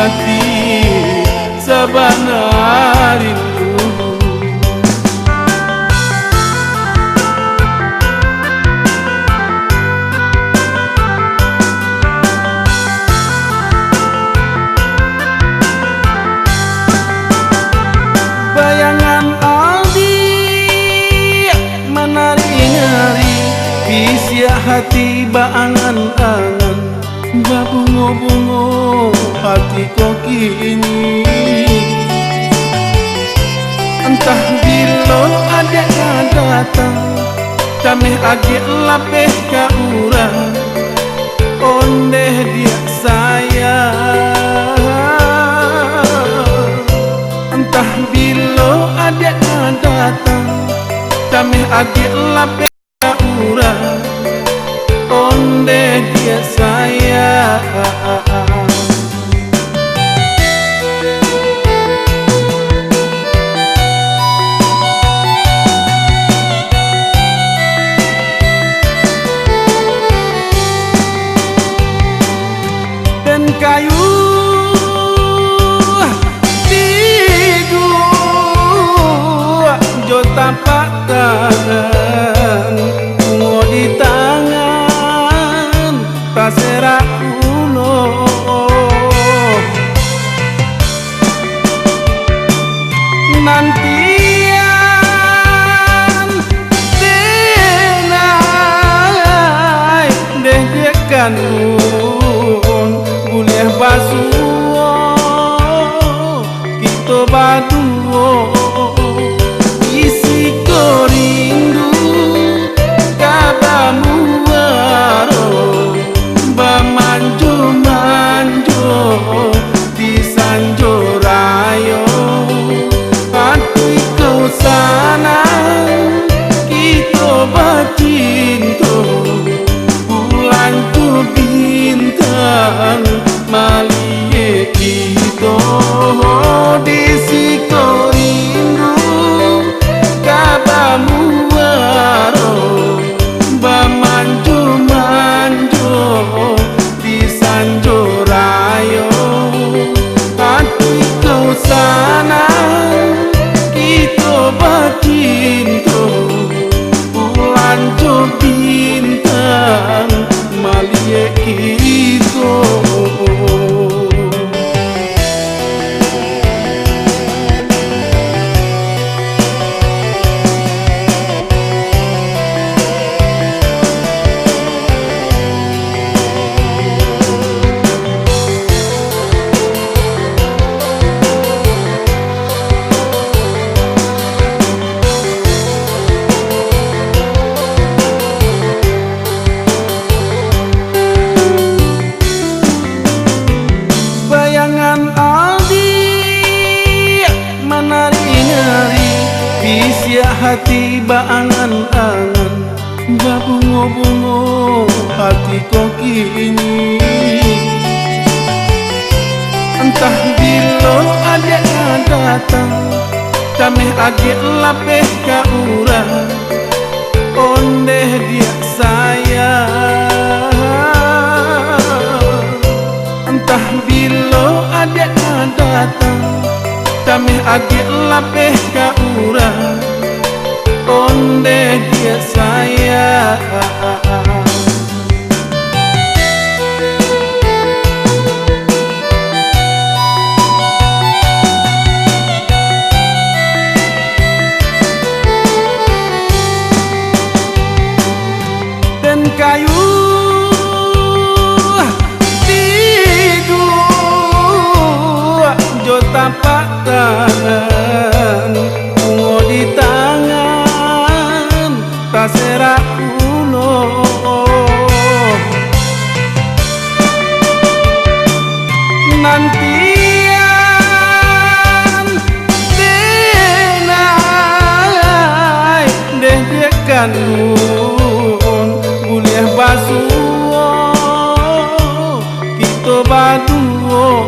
hati sabana rindu. Bayangan aldi menari-nari isi hati baangan-angan, babungo-bungo hati kok kini. Entah bila ada datang, kami agi lapeh ka urang, ondeh dia sayang. Entah bila ada datang, kami agi lapeh ka urang, ondeh dia sayang. Dan kayu tigu jo tapak tangan, bungo di tangan pasera ulo. Nantian denai deh dekan boleh basuo kita baduo isi korindu kabamu waro bamanjo-manjo di sanjo rayo hati kau sana kita bacinto bulan tu bintang malie kita di siko rindu kabamu waro bamanjo-manjo di sanjo rayo hati kau sana kita bacinto bulan tu bintang malie kita. Hati baangan-angan, babungo-bungo hati kok kini. Entah bila ada datang, kami agi lapeh ka urang, ondeh dia sayang. Entah bila ada datang, kami agi lapeh ka urang, ondeh dia sayang. Dan kayu tigu jo tapak tangan, bungo di tangan pasera ulo. Nantian denai deh dekan boleh basuo kita baduo